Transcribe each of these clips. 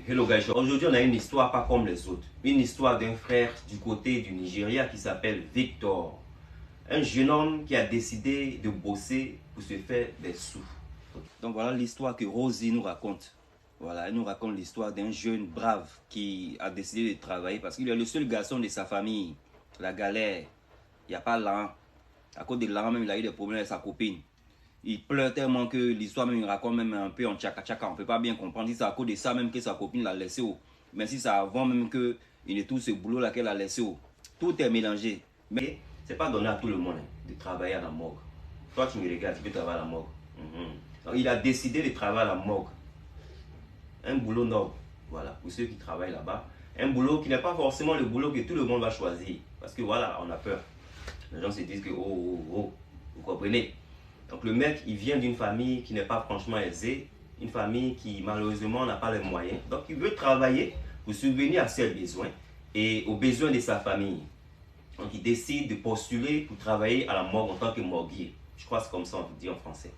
Hello guys, aujourd'hui on a une histoire pas comme les autres. Une histoire d'un frère du côté du Nigeria qui s'appelle Victor. Un jeune homme qui a décidé de bosser pour se faire des sous. Donc voilà l'histoire que Rosie nous raconte. Voilà, elle nous raconte l'histoire d'un jeune brave qui a décidé de travailler parce qu'il est le seul garçon de sa famille. La galère, il n'y a pas l'argent. À cause de l'argent même, il a eu des problèmes avec sa copine. Il pleure tellement que l'histoire même il raconte même un peu en tchaka-tchaka. On ne peut pas bien comprendre si c'est à cause de ça même que sa copine l'a laissé. Mais si c'est avant même qu'il ait tout ce boulot là qu'elle a laissé. Tout est mélangé. Mais c'est pas donné à tout le monde de travailler à la morgue. Toi tu me regardes, tu peux travailler à la morgue. Donc, il a décidé de travailler à la morgue. Un boulot noble. Voilà, pour ceux qui travaillent là-bas. Un boulot qui n'est pas forcément le boulot que tout le monde va choisir. Parce que voilà, on a peur. Les gens se disent que vous comprenez. Donc le mec, il vient d'une famille qui n'est pas franchement aisée, une famille qui malheureusement n'a pas les moyens. Donc il veut travailler pour subvenir à ses besoins et aux besoins de sa famille. Donc il décide de postuler pour travailler à la morgue en tant que morguier. Je crois que c'est comme ça on dit en français.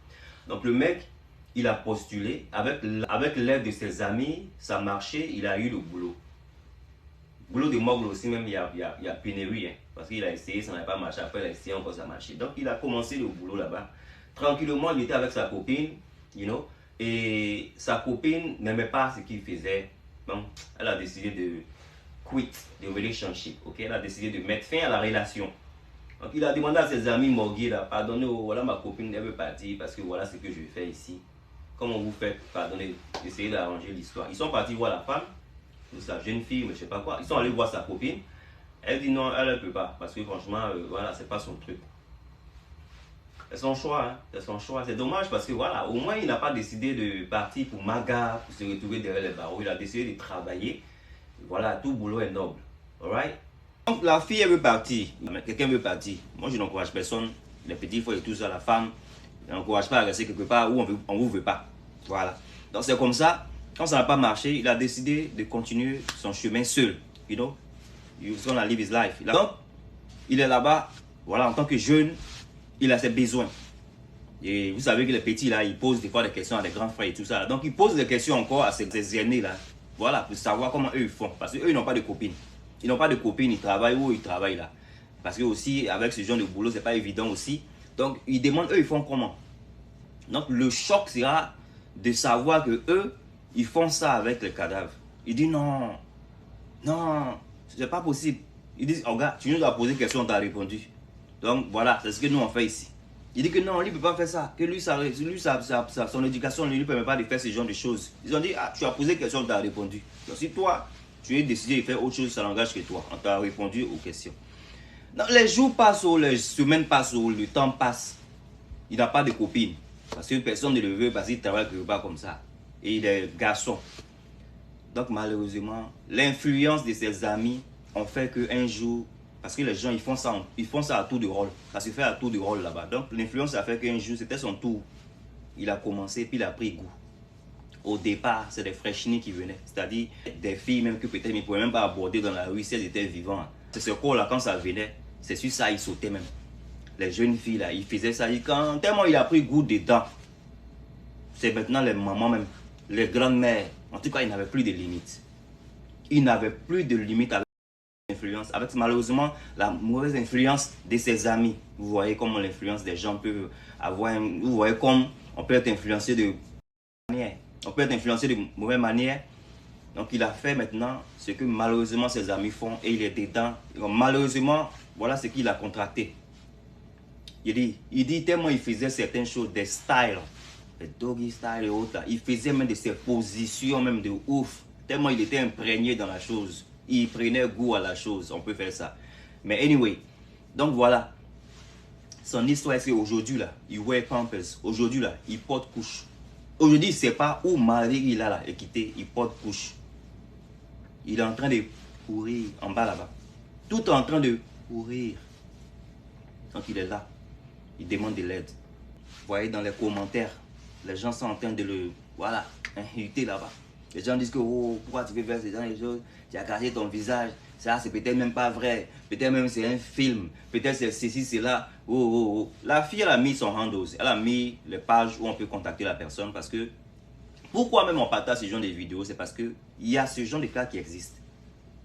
Donc le mec, il a postulé, avec l'aide de ses amis, ça a marché, il a eu le boulot. Boulot de morgue aussi, même il y a pénurie, hein, parce qu'il a essayé, ça n'a pas marché, après il a essayé encore, ça a marché. Donc il a commencé le boulot là-bas. Tranquillement, il était avec sa copine, et sa copine n'aimait pas ce qu'il faisait. Donc elle a décidé de quit the relationship, ok? Elle a décidé de mettre fin à la relation. Donc il a demandé à ses amis morgués là, pardonnez, voilà ma copine, elle veut partir parce que voilà ce que je fais ici. Comment vous faites? Pardonnez, essayez d'arranger l'histoire. Ils sont partis voir la femme, sa jeune fille, mais je sais pas quoi. Ils sont allés voir sa copine. Elle dit non, elle ne peut pas, parce que franchement, voilà, c'est pas son truc. C'est son choix, hein. C'est son choix. C'est dommage parce que voilà, au moins il n'a pas décidé de partir pour Maga, pour se retrouver derrière les barreaux. Il a décidé de travailler. Voilà, tout boulot est noble. Alright? Donc la fille, elle veut partir. Quelqu'un veut partir. Moi, je n'encourage personne. Les petits frères et tout ça, la femme, je n'encourage pas à rester quelque part où on ne vous veut pas. Voilà. Donc c'est comme ça. Quand ça n'a pas marché, il a décidé de continuer son chemin seul. He's gonna live his life. Donc, il est là-bas, voilà, en tant que jeune, il a ses besoins. Et vous savez que les petits là, ils posent des fois des questions à des grands frères et tout ça. Donc, ils posent des questions encore à ces aînés là. Voilà, pour savoir comment eux ils font. Parce qu'eux, ils n'ont pas de copines. Ils n'ont pas de copines, ils travaillent où ils travaillent là. Parce que aussi, avec ce genre de boulot, c'est pas évident aussi. Donc, ils demandent eux, ils font comment. Donc, le choc sera de savoir que eux, ils font ça avec les cadavres. Ils disent non, non, c'est pas possible. Ils disent, oh gars, tu nous as posé une question, on t'a répondu. Donc voilà, c'est ce que nous on fait ici. Il dit que non, lui ne peut pas faire ça. Que lui, son éducation ne lui permet pas de faire ce genre de choses. Ils ont dit, ah, tu as posé une question, on t'a répondu. Donc si toi, tu es décidé de faire autre chose, ça n'engage que toi. On t'a répondu aux questions. Donc, les jours passent, les semaines passent, le temps passe. Il n'a pas de copine. Parce que personne ne le veut, parce qu'il travaille quelque part comme ça. Et il est garçon. Donc malheureusement, l'influence de ses amis ont fait qu'un jour, parce que les gens ils font ça à tour de rôle, ça se fait à tour de rôle là-bas. Donc l'influence a fait qu'un jour, c'était son tour. Il a commencé, puis il a pris goût. Au départ, c'est des fraîchis qui venaient, c'est-à-dire des filles même que peut-être ils ne pouvaient même pas aborder dans la rue si elles étaient vivantes. C'est ce corps-là, quand ça venait, c'est sur ça ils sautaient même. Les jeunes filles là, ils faisaient ça, tellement il a pris goût dedans. C'est maintenant les mamans même, les grandes-mères. En tout cas, il n'avait plus de limites. Il n'avait plus de limites avec l'influence, avec malheureusement la mauvaise influence de ses amis. Vous voyez comment l'influence des gens peut avoir, vous voyez comme on peut être influencé de manière. On peut être influencé de mauvaise manière. Donc il a fait maintenant ce que malheureusement ses amis font et il est dedans. Donc, malheureusement, voilà ce qu'il a contracté. Il dit tellement il faisait certaines choses, des styles. Le doggy style et autres, il faisait même de ses positions même de ouf, tellement il était imprégné dans la chose, il prenait goût à la chose, on peut faire ça. Mais anyway, donc voilà, son histoire est qu'aujourd'hui là, il wear pampers, aujourd'hui là, il porte couche. Aujourd'hui, il ne sait pas où Marie il a là, et quitté, il porte couche. Il est en train de courir en bas là-bas, tout en train de courir. Donc il est là, il demande de l'aide. Vous voyez dans les commentaires, les gens sont en train de le, voilà, inviter là-bas. Les gens disent que, oh, pourquoi tu veux faire ce genre de choses? Tu as caché ton visage. Ça, c'est peut-être même pas vrai. Peut-être même c'est un film. Peut-être c'est ceci, c'est là. Oh, oh, oh. La fille, elle a mis son handles. Elle a mis les pages où on peut contacter la personne parce que Pourquoi même on partage ce genre de vidéos? C'est parce qu'il y a ce genre de cas qui existent.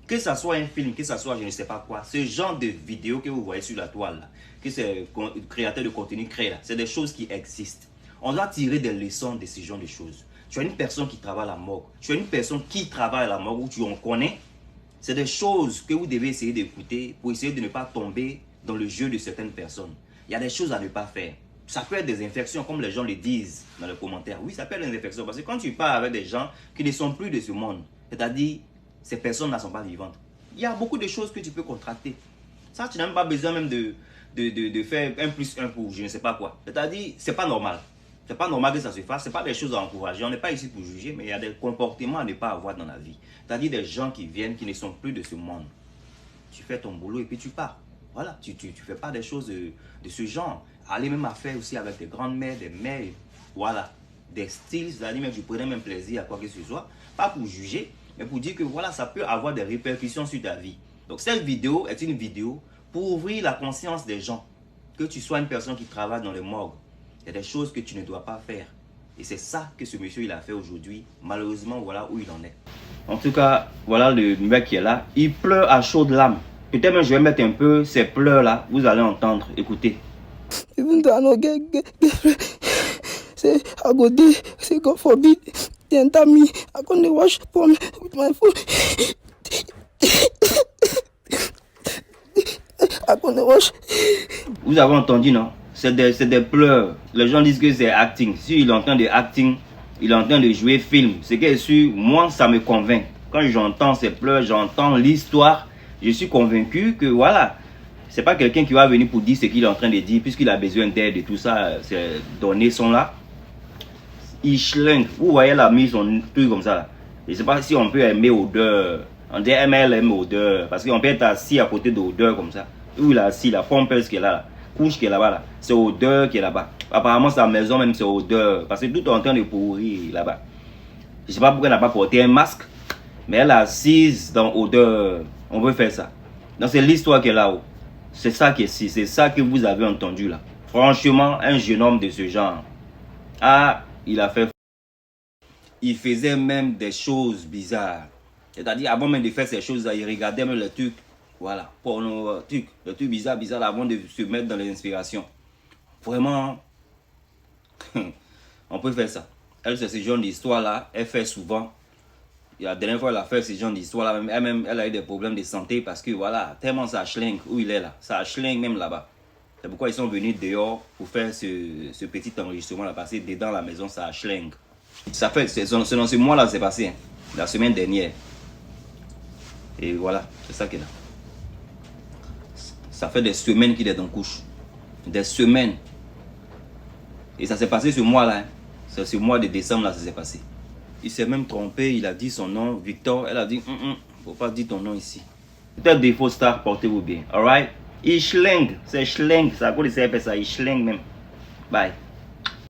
Que ce soit un film, que ce soit je ne sais pas quoi, ce genre de vidéos que vous voyez sur la toile, là, que c'est le créateur de contenu crée là, c'est des choses qui existent. On doit tirer des leçons de ce genre de choses. Tu as une personne qui travaille à la morgue, tu as une personne qui travaille à la morgue où tu en connais. C'est des choses que vous devez essayer d'écouter pour essayer de ne pas tomber dans le jeu de certaines personnes. Il y a des choses à ne pas faire. Ça peut être des infections, comme les gens le disent dans les commentaires. Oui, ça peut être des infections. Parce que quand tu parles avec des gens qui ne sont plus de ce monde, c'est-à-dire, ces personnes ne sont pas vivantes. Il y a beaucoup de choses que tu peux contracter. Ça, tu n'as même pas besoin même de faire 1+1 pour je ne sais pas quoi. C'est-à-dire, c'est pas normal. C'est pas normal que ça se fasse. C'est pas des choses à encourager. On n'est pas ici pour juger, mais il y a des comportements à ne pas avoir dans la vie. C'est-à-dire des gens qui viennent, qui ne sont plus de ce monde. Tu fais ton boulot et puis tu pars. Voilà, tu fais pas des choses de ce genre. Allez même à faire aussi avec des grandes-mères, des mères, voilà, des styles, c'est-à-dire même tu prenais même plaisir à quoi que ce soit, pas pour juger, mais pour dire que voilà, ça peut avoir des répercussions sur ta vie. Donc cette vidéo est une vidéo pour ouvrir la conscience des gens, que tu sois une personne qui travaille dans les morgues, il y a des choses que tu ne dois pas faire. Et c'est ça que ce monsieur il a fait aujourd'hui. Malheureusement, voilà où il en est. En tout cas, voilà le mec qui est là. Il pleure à chaudes larmes. Peut-être même je vais mettre un peu ces pleurs là. Vous allez entendre. Écoutez. Even though I no get say I go dey, say God forbid, they enter me, I go dey wash palm with my phone. I go dey wash. Vous avez entendu, non? C'est des pleurs. Les gens disent que c'est acting. Si il est en train de acting, il est en train de jouer film. Ce qui est sûr, moi ça me convainc. Quand j'entends ces pleurs, j'entends l'histoire, je suis convaincu que voilà. C'est pas quelqu'un qui va venir pour dire ce qu'il est en train de dire, puisqu'il a besoin d'aide et tout ça, ces données sont là. Il schlingue. Vous voyez la mise, son truc comme ça là. Je ne sais pas si on peut aimer odeur. On dit MLM odeur. Parce qu'on peut être assis à côté d'odeur comme ça. Où il est assis, la pompeuse qui est là, couche qui est là-bas. Là. C'est odeur qui est là-bas. Apparemment, sa maison même, c'est odeur. Parce que tout est en train de pourrir là-bas. Je ne sais pas pourquoi elle n'a pas porté un masque. Mais elle est assise dans odeur. On veut faire ça. Donc c'est l'histoire qui est là-haut. C'est ça qui est ici, c'est ça que vous avez entendu là. Franchement, un jeune homme de ce genre, ah, il a fait. Il faisait même des choses bizarres. C'est-à-dire, avant même de faire ces choses-là, il regardait même les trucs, voilà, porno, les trucs bizarres, bizarres, avant de se mettre dans les inspirations. Vraiment, on peut faire ça. Elle, c'est ce genre d'histoire-là, elle fait souvent. La dernière fois, elle a fait ce genre d'histoire là, elle a eu des problèmes de santé parce que voilà, tellement ça schlingue où il est là, ça schlingue même là-bas. C'est pourquoi ils sont venus dehors pour faire ce petit enregistrement là, parce que dedans la maison ça schlingue. Ça fait, c'est dans ce mois là c'est passé, hein, la semaine dernière. Et voilà, c'est ça qui est là. Ça fait des semaines qu'il est en couche. Des semaines. Et ça s'est passé ce mois là, hein. C'est ce mois de décembre là ça s'est passé. Il s'est même trompé, il a dit son nom, Victor. Elle a dit, faut pas dire ton nom ici. Peut-être des faux stars, portez-vous bien. Alright? Il schlingue, c'est schlingue, c'est à cause de ça, il schlingue même. Bye.